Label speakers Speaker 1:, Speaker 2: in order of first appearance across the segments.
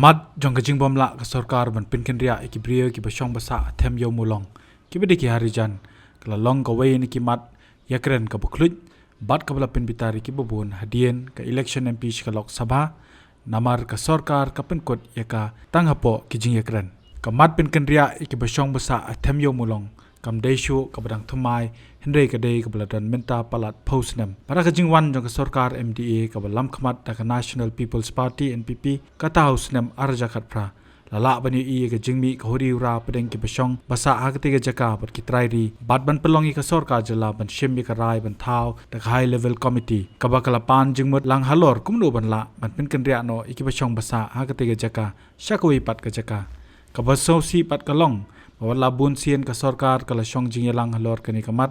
Speaker 1: kamat jong kajing bom la ka sarkar ban pinkin ria ki brio ki basong basa them yo mulong ki bede ki harijan kala long ka way ni ki mat yakren ka buklut bat ka bala pin bitari ki bubun hadien ka election MP ka lok sabha namar ka sarkar ka pin kot yaka tanghapo ki jing yakren kamat pinkin ria ki basong basa them yo mulong kam deishu ka badang thumai hindrei ka dei ka baladan menta palat postnam para ka jingwan jong ka sarkar MDA ka balam khamat da ka National People's Party NPP ka tausnam arja khatpra lala bani I ka jingmi ka hori ura padeng ki basong basa agte ka jaka bat ki trairi bat ban pelongi ka sarkar jala ban shimbi ka rai ban thau da high level committee ka bakala pan jingmut lang halor kumno ban la ban pinkin ria no iki basong basa agte ka jaka shakwi pat ka jaka ka baso si pat ka long wala bun sien ka sarkar kala shong jingyalang halor kani kamat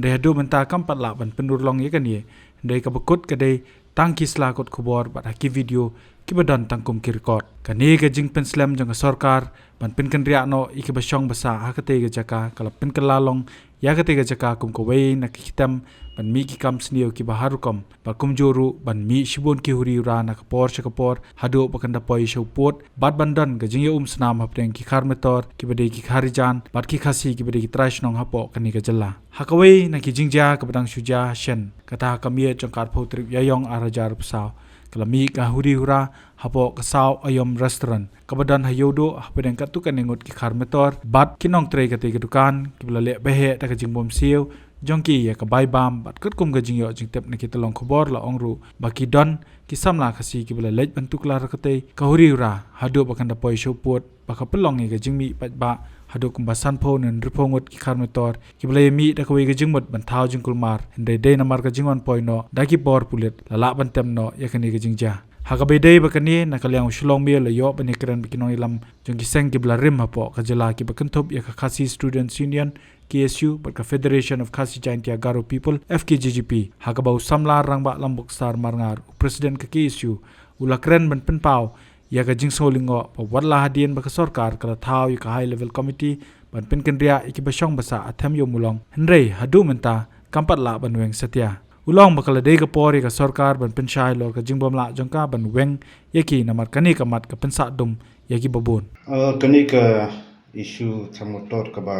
Speaker 1: de hadu menta kampat la ban penur long ye kani de ka bekut ka de tangki slakot khubor bat ki video ki badan tangkum ki record kani ka jing pen slam jong ka sarkar ban pin kan ria no iki ba shong basa hakate ga jaka kala pin kala long ya kate ga jaka kum ko wei na kitam ban mi ki kam snio ki baharukom ba kum joru ban mi shibon ki huri ura na kapor shakapor hadu bakanda poi shopot bat bandan ga jing snam hapeng ki kharmetor ki bade ki kharijan bat ki khasi ki bade ki trash nong hapo kani ga jalla hakawei na ki jingja ka badang suja shen kata kamie jongkar photrik yayong arajar psaw kalami ka huri hura hapo kasaw ayom restaurant kabadan hayodo hapedeng katukan nengut ki kharmetor bat kinong trei kate dukan ki blale behe ta ka jingbom siu jongki ya ka baibam bat kut kum ga jingyo jingtep na ki tolong khobor la ongru baki don ki samla khasi ki blale lej bantuk lar kate ka huri hura hadu bakanda poi shopot baka pelong ga jingmi patba hadu kumbasan pho nen ripongot ki kharmetor ki blale mi da ka wi ga jingmut ban thau jingkulmar hinde de namar ka jingon poino da ki bor pulet lala bantem no yakani ga jingja hakabedei bakani nakaliang shulong mi layo banikran bikinong ilam jongki seng ki blarim hapo kajala ki bakanthop ya Khasi Students Union KSU barka Federation of Khasi Jaintia Garo People FKGGP hakabau samlar rangba lambuk star marngar President ka KSU ulakren ban penpau ya ka jingsolingo pawatla hadien baka sarkar kala thau ya ka high level committee ban penkendria ikibashong basa athem yo mulong hendrei hadu menta kampatla banweng satya ulong bakala dei ka pori ka sarkar ban penshai lor ka jingbom la jongka ban weng yaki namar kani kamat ka pensa dum yaki babun
Speaker 2: kani ka isu thamotor ka ba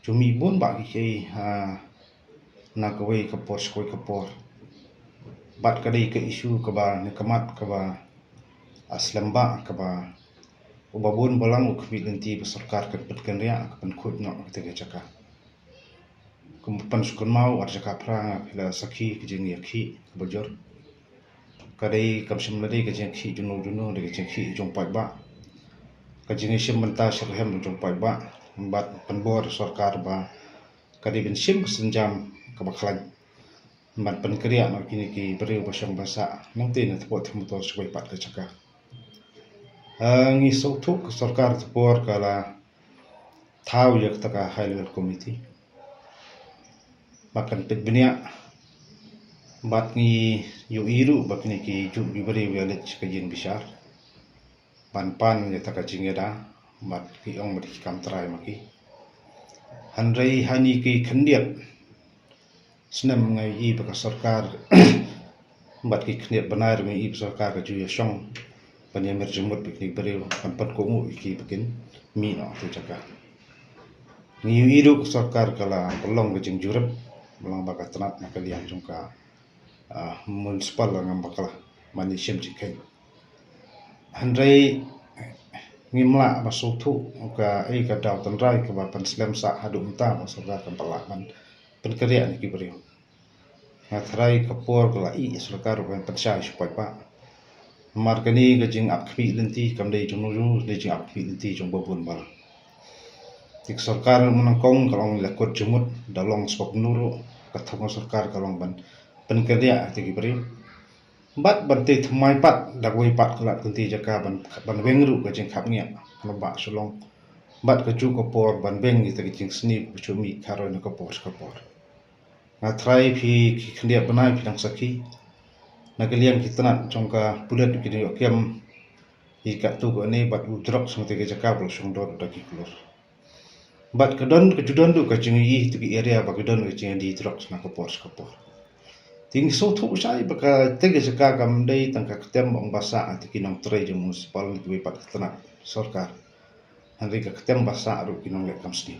Speaker 2: cumi bun ba ki na ka wei ka por skoi ka por bat ka dei ka isu ka ba ni kamat ka ba aslamba ka ba ubabun balang ukmi lenti ba sarkar ka petkan ria ka pen khut no ka te chaka kumpan sukun mau arjaka prang ila sakhi kijing yakhi bojor kadai kamsim ladi kijing khi juno de kijing khi jong pai ba kijing sim menta shakhem jong pai ba bat penbor sarkar ba kadai bin sim senjam ka baklan bat pen kriya no kini ki beriu basang basa nangti na thot motor soi pat ka chaka ngi sauthuk sarkar thpor kala thau yak taka high level committee bahkan petbenia bat ni yu iru bakni ki ju bibari welet kajin besar pan ya taka jingeda bat ki ong mati kam trai maki handrai hani ki khendiat snam ngai I baka sarkar bat ki khendiat banar ngai I sarkar ka ju ya shong panya merjumut piknik bari pan ko ngu ki bikin mi no tu jaka ni yu iru sarkar kala pelong ke jing jurep belang baka tenat nakalian jongka municipal ngam bakala mani shem jikai handrai ngimla basuthu ka ka daw tanrai ka ban slam sa hadu mta masarkar kan parlaman penkerja ni ki beriu ngathrai kapor kala I sarkar ban pensai supaya pa markani ka jing apkhmi lenti kamdei junu de jing apkhmi lenti jong babun bal tik sarkar menangkong kalong lakot jumut dalong spok nuru kathong sarkar kalong ban penkerja ti beri bat bante thmai pat dagoi pat kala kunti jaka ban wengru ka jing khapnya lomba sulong bat ka ju ko por ban beng ni ti jing sni chumi kharo na ko por na try phi khndia banai phi dang sakhi na kalian kitna chongka bulat ki yo kem I ka tu ko ne bat udrok sung te jaka bol sung dor da ki klor bat ka don du ka jing I ti area ba ka don ka jing di drok na ko por ting so thu sai baka tege jaka kam dei tangka ketem ong basa ati kinong tre je municipal ni pat tana sarkar hanri ka ketem basa ru kinong le kam sni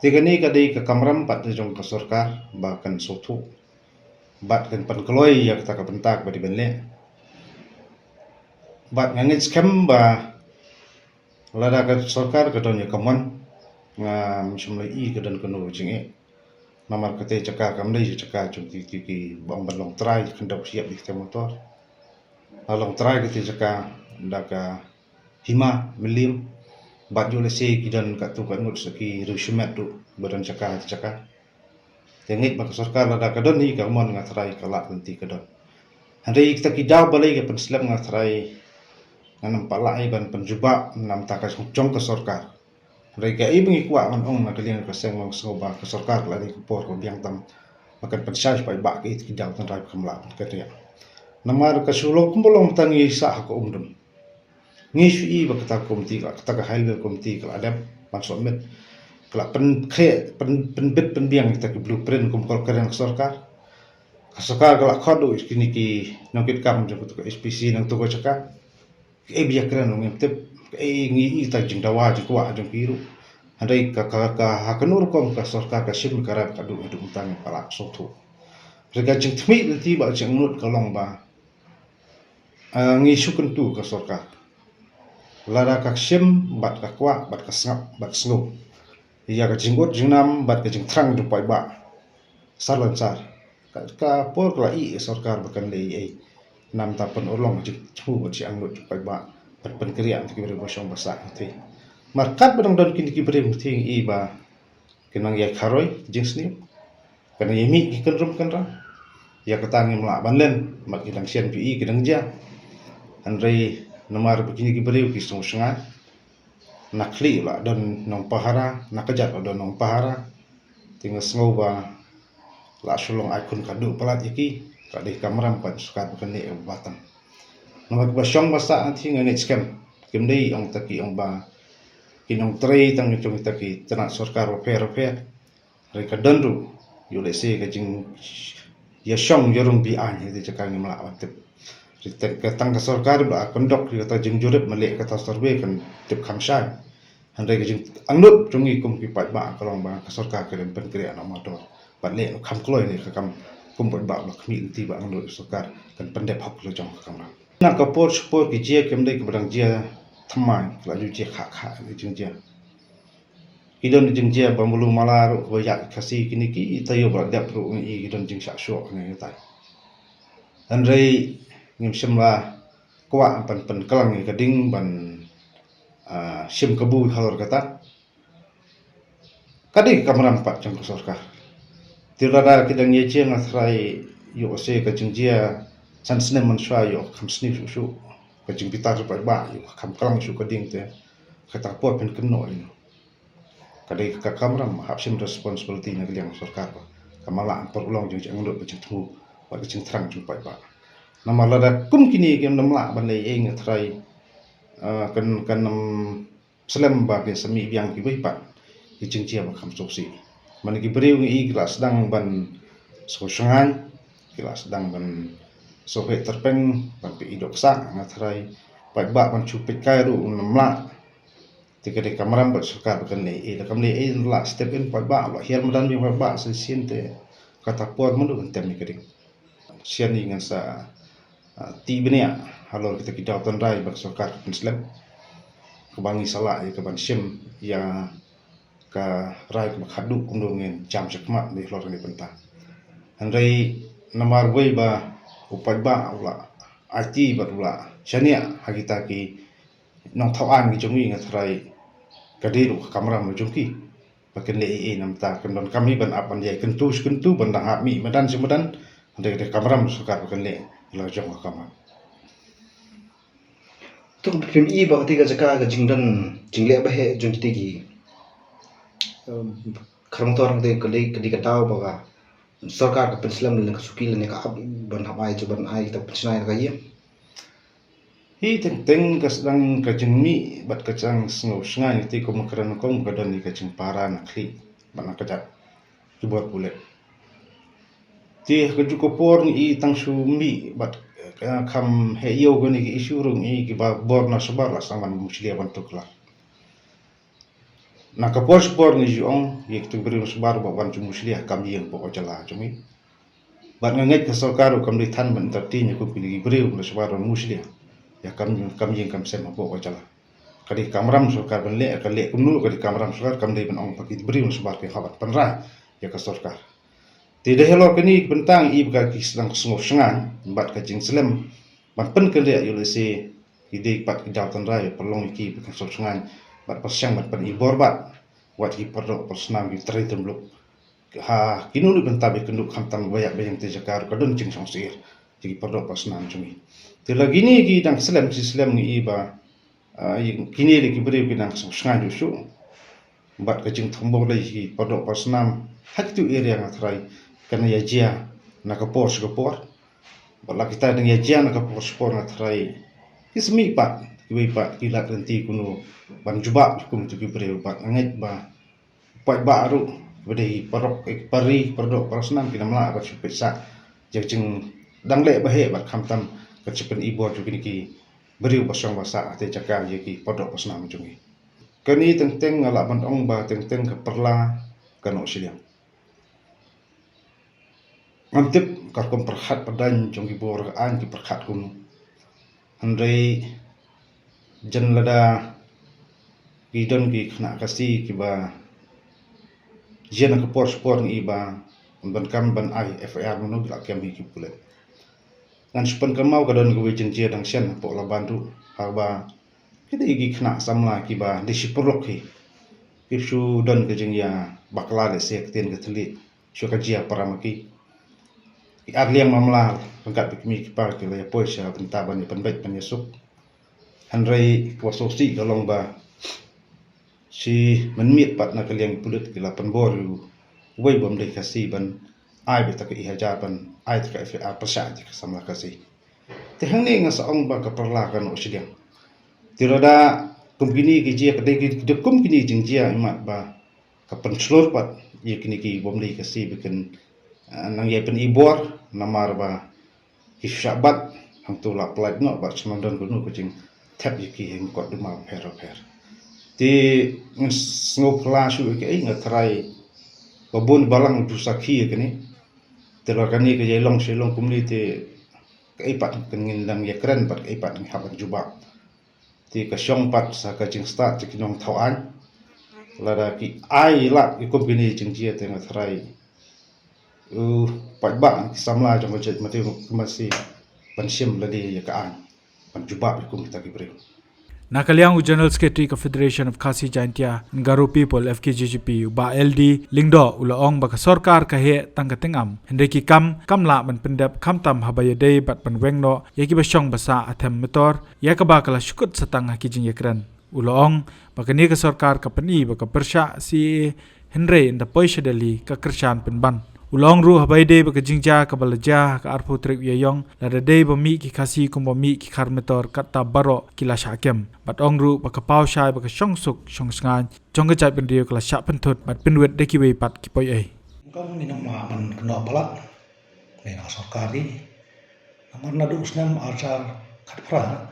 Speaker 2: tiga ni ka dei ka kamram pat jong ka sarkar ba kan so thu bat kan pan kloi ya ka pentak ba di benle bat ngangit scam ba lada ka sarkar ka don ya kamon nga misum lai I ka don kono jinge namar kate caka kam dei caka chung ki bong balong trai kendap siap di motor long trai kate caka daka hima milim bat jole se ki dan ka tu kan ngut saki rusumet tu badan caka tengit bak sarkar lada ka don hi ka mon nga trai ka lat nanti ka don handai kita ki daw balai ka penslap nga trai nganam pala ai ban penjuba nam ta ka jong ka sarkar mereka ibu ngikuat man ong nakalian ka seng long soba ka sarkar la di kupor ko biang tam makan pensai pai ba ki daw tan rai kamla ka ria namar ka sulong kumbulong tangi sa ko umdum ngisu I ba kata komiti ka kata ka highway komiti ka adap pan somet kala pen bit pen biang kita ki blueprint kumpul keren sarkar ka sarkar kala khodo kini ki nongkit kam jong ka SPC nang to ko chaka e biak keren ngem tep ngi ta jing dawa ji kwa jong piru handai ka hakanur kom ka sarkar ka sim karab ka du utang palak sotu rega jing thmi nanti ba jing nut ka long ba ngi sukun tu ka sarkar lara ka sim bat ka kwa bat ka sngap bat sngop ya ka jinggot jingnam bat ka jing thrang du pai ba sarlan sar ka por ka I sarkar bakan le ai nam ta pen olong jing thu ba ji angut pai ba pen kriya ki beri bosong basa ti markat bedong don kini ki beri muting I ba kenang ya kharoi jingsni kana yemi ki kenrum kenra ya katangi mla banlen mak idang sian pi I kedang ja andrei namar begini ki beri ki song sengat nakli la don nong pahara nakajat don nong pahara tinggal sngau ba la sulong aikun kadu pelat iki kadai kamram pan sukat bekene batang nama basong basa anti ngane scam kimdei ong taki ong ba kinong trei tang chung taki tana sarkar repair reka dandu yule se ka jing ya shong yorum bi an de chaka ngi mala wat ritek ka tang ka sarkar ba kondok ka jing jurep male ka ta survey kan tip khamsai handai ka jing anut chung I kum ki pat ba kalong ba ka sarkar ka pen kre na ma to ba le no kham kloi ni ka kam kum ba ba khmi ti ba anut sarkar kan pendep hok lo jong ka kam na ka por ki jia kemdei ka badang jia thamai la ju jia kha ni jing jia idon jing jia bamulu malaru ko ya kasi kini ki tayo ba dap ru I idon jing sha sho ni ta anrei ngim simla kwa pan kalang ni kading ban sim kabu halor kata kadi kamram pat jang sarkar tirada kidang ye jeng asrai yo se ka jing jia san snem man shwa yo kham sni shu ka jing pitar pa ba yo kham kalang shu ka ding te ka ta por pen ken noi kadai ka kamram hap sim responsibility na liang sarkar ba kamala por ulong jing jang ndo jing thu wa jing thrang jing pa ba namala da kum kini kem namla ban le eng thrai kan nam slem ba ke sami biang ki bai pa jing jia ba kham sok si man ki breu I kelas dang ban so shangan kelas dang ban so he terpeng ban pi idok sa ngatrai pai ba ban chupit kai ru namla tika de kamram ba sarkar kan le da kam le la step in pai ba lo hiar madan bi ba se siente kata por mun kan tem ni keding sian ni ngan sa ti benia halor kita ki daw tan rai ba sarkar kan slem kebangi sala ke ban sim ya ka rai ka khadu kundungen jam sakmat ni lor ni penta andai namar wei ba upai ba ula IT ba ula chania hagita ki nong thawan gi jongi ngatrai kadiru kamram no jongki paken le nam ta kan don kami ban apan ye kentu ban da mi madan simadan de kamram sukar paken le la jong kamam
Speaker 3: tu pim I ba ti ga jaka ga jingdan jingle ba he jong ti gi kharang to rang de kali ka taw ba ga sarkar ka penslam le ka sukil ne ka ban habai jo ban ai ta pensnai ka ye
Speaker 2: hi teng ka sedang ka jengmi bat ka chang sngau sngai ti ko makran kom ka don ni ka jeng para na khli bana ka jat kibor pule ti ka ju ko por ni tang su mi bat kham he yo gani ki isu rung ki ba bor na sabar la saman muslia bantuk la na ka por ni ju ong yek tu beri sabar ba wan ju muslia kam yeng po jala chumi bat ngai ka sarkar kam di than ban ta ti ni ko ki beri sabar muslia ya kam yeng kam sem po jala kadi kamram sarkar ban le ka le kumnu kadi kamram sarkar kam dei ban ong pakit beri sabar ke khabat panrai ya ka sarkar tidak hello kini bentang ibu kaki sedang sungguh sengan bat kacing selem ban pen kerja yulisi ide pat kidautan raya perlong iki bukan sungguh sengan bat persiang bat pen ibor bat wat ki perdo persnam ki teritem luk ha kinu lu bentabe kenduk khamtam bayak bayang te jakar kadun cing song sir jadi perdo persnam cumi tila gini ki dang selem si selem ni iba kini le ki beri ki dang sungguh sengan yusu bat kacing thambok le ki perdo persnam hak tu area ngatrai karena ya jia nak kapor bala kita dengan ya jia nak kapor spor nak try kismi pat kiwi pat kilat renti kuno ban jubak kum tu kibre pat nget ba pat baru bede parok pari perdok parasnam kina mala ba chupesa jeng dang le bahe bat khamtam kecepen ibor tu ki beri basang basa te cakar ye ki perdok pasnam jungi kani teng ngala ban ong ba teng ke perla kano siliang Antip karkom perhat padan jong ibor an ki perhat kuno andai jen lada gidon ki khna kasi ki ba jena ke spor ni ba ban kam ban ai FIR mono la kem ki pule ngan supan kamau kadon go jen je dang sen po la bandu ha ba kita igi khna samla ki ba disipurlok ki isu don ke jeng ya bakla le sek ten ke thli shu ka jia paramaki Arliang mamla pangkat bikmi kipar kila ya poisha pentaban ya penbaik penyesuk handrai wasosi kalong ba si menmit pat na kaliang pulut kila penbor yu wei bom dei kasi ban ai beta ke ihajar ban ai ka FA persa di samla kasi te hangni nga saong ba ka perla kan osidiang tirada kumkini ki jia ka dei ki kum kini jingjia imat ba ka penslor pat ye kini ki bom dei kasi bikin nang ye pen ibor namar ba isyabat hang tu la plat no ba semandon gunu kucing tap yiki hing kot duma per ti ngop la su ke ngatrai babun balang du sakhi ke ni telakani ke jelong selong kumli te ke pat kengin lang ye kren pat ke pat haban jubak ti ka syong pat sa ka jing start ti kinong thawan lada ki ai la ki kompini jing jia te ngatrai pat ba samla jong jet mati masih pensim ladi ya kaan penjubab kum kita kibre
Speaker 1: Nakaliang General Secretary ka Federation of Khasi Jaintia Ngaro People FKJGP ba LD Lingdo ulaong ba ka sarkar ka he tang katengam hende ki kamla man pendap kamtam habaya dei bat panwengno yaki ba syong basa athem motor yakaba kala syukut satang hakijing yakran ulaong ba kani ka sarkar ka pani ba ka persya si Henry nda poisha dali ka kershan penban Ulong ru habai dei ba kajingja ka balaja ka arpo trek yayong la dei ba mi ki khasi kum ba mi ki kharmetor katta baro kila syakem bat ong ru ba ka pau shai ba ka shongsuk shongsngan jong ka jat ben rio kala syak pentot bat penwet de ki wei pat ki poi ai
Speaker 4: Kau minum man kena balak mena sarkari namar nadu usnam archar khatpra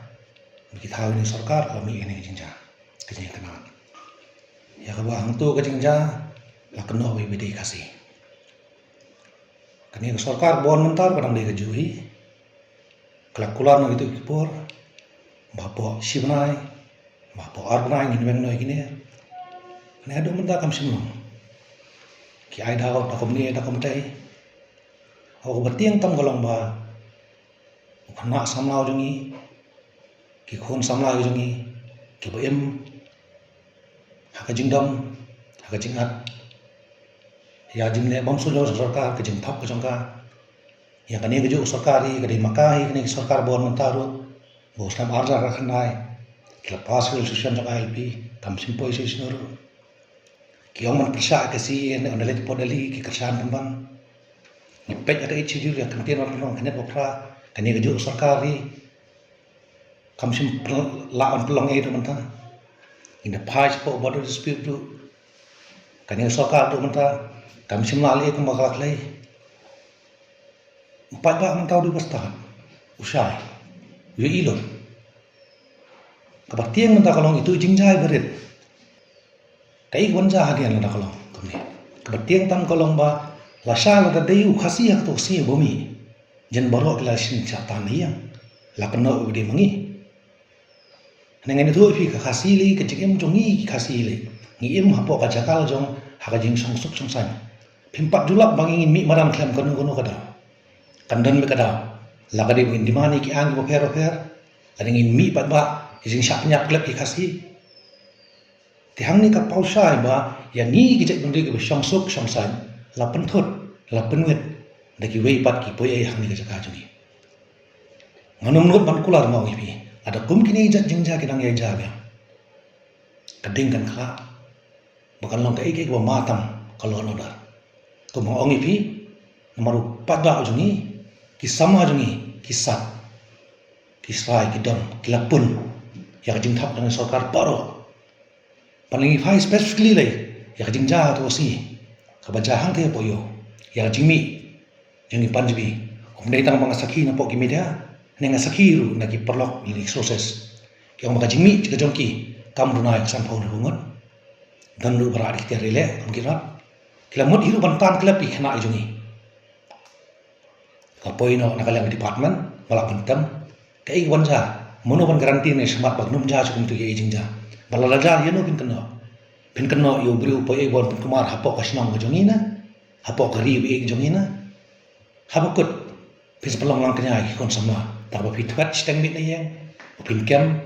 Speaker 4: bagi tahu ni sarkar kami ini jinja kejeng kenal ya ka ba hang tu kejengja la kena wei bedi kasih kani sarkar bon mentar padang dei kejuhi kelakulan itu kipor bapo sibnai bapo arbnai ngin weng noi kini kani adu mentar kam simno ki ai daw ta komni ta komtai aku bertiang tam golong ba khana samlau jungi ki khon samlau jungi ki boem haka jingdam haka jingat ya jimne bom sulo sarkar ke jing thap ke jongka ya kani ke ju sarkari ke di makai kani sarkar bon montaru bos nam arja rakhnai kila pas ke susan jaka LP tam simpoi sisnur ki ong man persa ke si ne ondalet podali ki kersan pemban ni pek ada ichi ju ya kan tian orang kanet opra kani ke ju sarkari kam sim la on pelong e do manta ina pais po border dispute du kani sarkar do manta kami semua alih ke makhluk lain, Empat ba mentau di pastahan. Usai. Yo ilon. Kapatiang mentau kalong itu jingjai berit. Kai wanja hadian lada kalong kumni. Kapatiang tam kalong ba lasal lada dayu khasi hak to si bumi. Jen borok la shin cha tan yang. La kena ubdi mangi. Nengen itu fi ka khasi li ke jingem jongi khasi li. Ngiem hapo ka jakal jong hakajing songsuk songsan. Pimpak julap bangingin mi maram klam kono kada. Kandan me kada. Lagadi win dimani ki ang per kadingin mi pat ba ising syapnya klep ki khasi. Tihang ni ka pausai ba ya ni ki jek bende ki songsuk songsan la penthut la penwet daki wei pat ki poye hang ni ka jaka jungi. Nganum nut ban kular mau ipi. Ada kum kini jat jingja kinang ya jaga. Kading kan kala. Bukan long kai ke ba matam kalau nodar. Kum ong ipi nomor pada jungi kisama jungi kisat kisrai kidon kilapun ya jing thap dengan sarkar paro. Paling fai specifically lai ya jing ja to si kabaja hang ke poyo ya jingmi yang panjbi umdai tang mga sakhi na po kimedia nenga sakhiru na ki perlok ni resources yang mga jingmi jika jongki kam dunai san pau rungon dan lu beradi ke rele mungkin kilamut hiru bantan kelap ikna jungi kapoi no nakalang department malak bentam kai wanja mono ban garanti ne smart bagnum ja chukum tu ye jingja balalaja yeno pin keno yo bri upoi bon kumar hapo kasinang jongina hapo kari be jongina hapo kut pis pelong lang kenya ki kon sama ta ba pitwat steng mit yang pin kem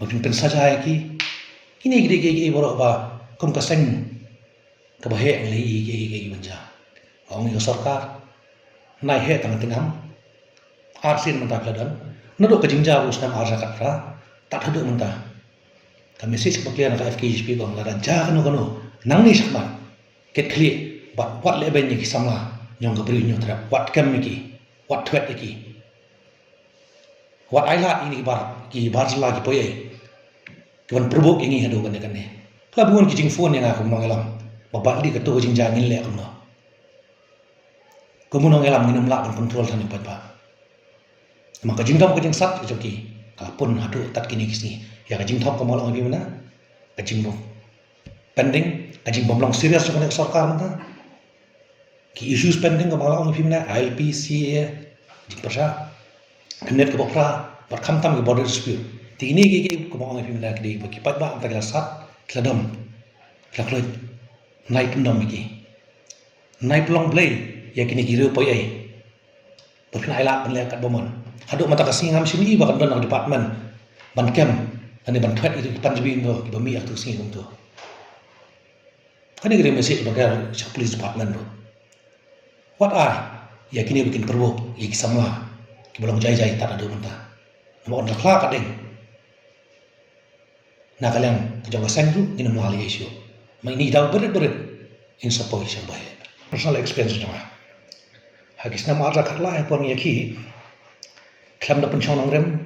Speaker 4: pin saja ki kini gede borok ba kum kaseng kabahe ngi ge wanja ong yo sarkar nai he tang tinam arsin menta kladan nado ka jingja us nam arja katra tak hadu menta ka message baklian ka FKHP ko ngada ja kano nang ni sakma ket khli bat wat le ben ni samla nyong ka bri nyo tra wat kam ki wat thwet ki wat aila ini ki bar la ki poye kan probok ini hadu kan ne kla buon ki jing phone yang aku mangalam babak di ketu jingja ngin le kono kumunong elam minum lak dan kontrol tan empat ba maka jingdom kajing sat joki kalapun hadu tat kini kisni ya kajing thop ko molong abi mana kajing bom pending kajing bom long serius ko nek sarkar mata ki issues pending ko molong abi mana ILPC jing persa kenet ko bopra berkham tam ke border dispute tini ki ko molong abi mana ki ki pat ba antara sat kladom klakloit naik kendom iki naik long blade ya kini kira poi ai berkena elak penlihat kat bomon haduk mata kasih ngam sini bahkan dan department ban kem ane ban threat itu panjbi ndo bami atu sing kum tu kan ini message bagai police department tu what are ya kini bikin perbu ya kisamla ki bolong jai tak ada mentah nomor on kla kadeng na kalian kejong seng tu ini melalui isu mai ni dah berit in support yang baik personal experience jemaah Hagis nama arah karla yang pun yaki, klam na pensiun rem,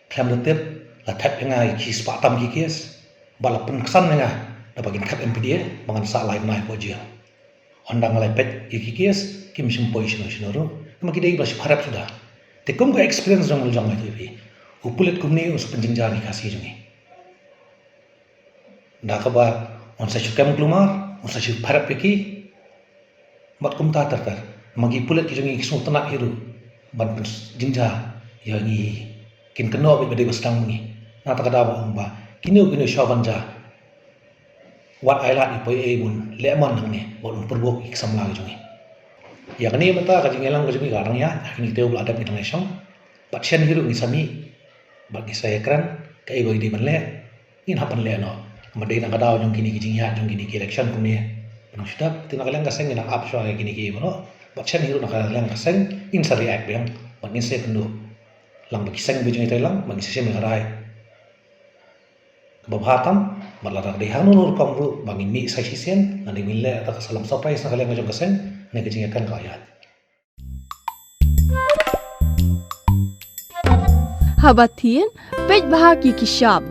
Speaker 4: klam na tip, la tap yang ki sepatam ki kies, bala penkesan yang na bagian kap MPD, bangan sa lain naik wajah. Ondang ngalai pet ki kies, ki mesin poi sino ro, nama kita iba harap sudah. Tekum ko experience jang itu bi, upulet kumni us penjingjani kasih jungi. Dah kaba, on sa syukam kelumar, on sa syuk harap ki, mat kum ta tar. Magi pulet ki jungi kisung tenak hiru ban jingja ya ni kin keno be bade basdang ni na ta kada ba kini shawanja wat aila ni poi bun lemon nang ni bon perbok ik samla jungi ya kani mata ka jingelang ka jungi garang ya kini teu bla adap ni song bat chen hiru ni sami bagi saya kran kai go di manle in hapan le no made na kada jong kini ki jingya jong kini ki election kumni penang sudah tinakalang ka seng na up so kini ki no Baca hiru nak lang kaseng in sa react biang bangin se kendo lang bagi seng bijung itu lang bagi se mengarai babhatam malara de hanur kamru bangin mi sai sisen nani mille atau salam surprise nak lang ngajong kaseng ne kejing akan kayat
Speaker 5: Habatin pej bahagi kishap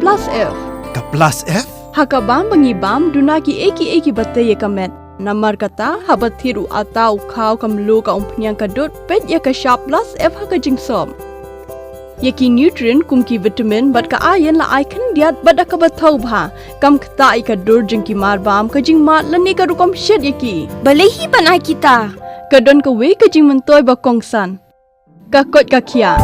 Speaker 5: plus F
Speaker 6: ka plus F
Speaker 5: hakabam bangibam dunaki eki bataye kamet Namar kata habat thiru atau kau kamlu ka umpnyang kadut pet ya ka sharp plus F ha ka jingsom. Yaki nutrient kum ki vitamin bat ka iron la icon diat bat ka bathau bha kam kta I ka dur jing ki mar bam ka jing mat la ni ka rukom shed yaki.
Speaker 6: Balehi banai kita.
Speaker 5: Ka don ka we ka jing mentoy ba kongsan. Ka kot ka kia.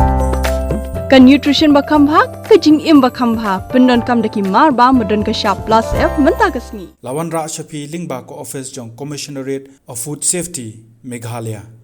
Speaker 5: Ka nutrition ba khambha ka jing im ba khambha pendon kam daki mar bam modon ka sharp plus F menta kasni.
Speaker 1: Lawan Ra Shafi Lingba ko office jong Commissionerate of Food Safety Meghalaya.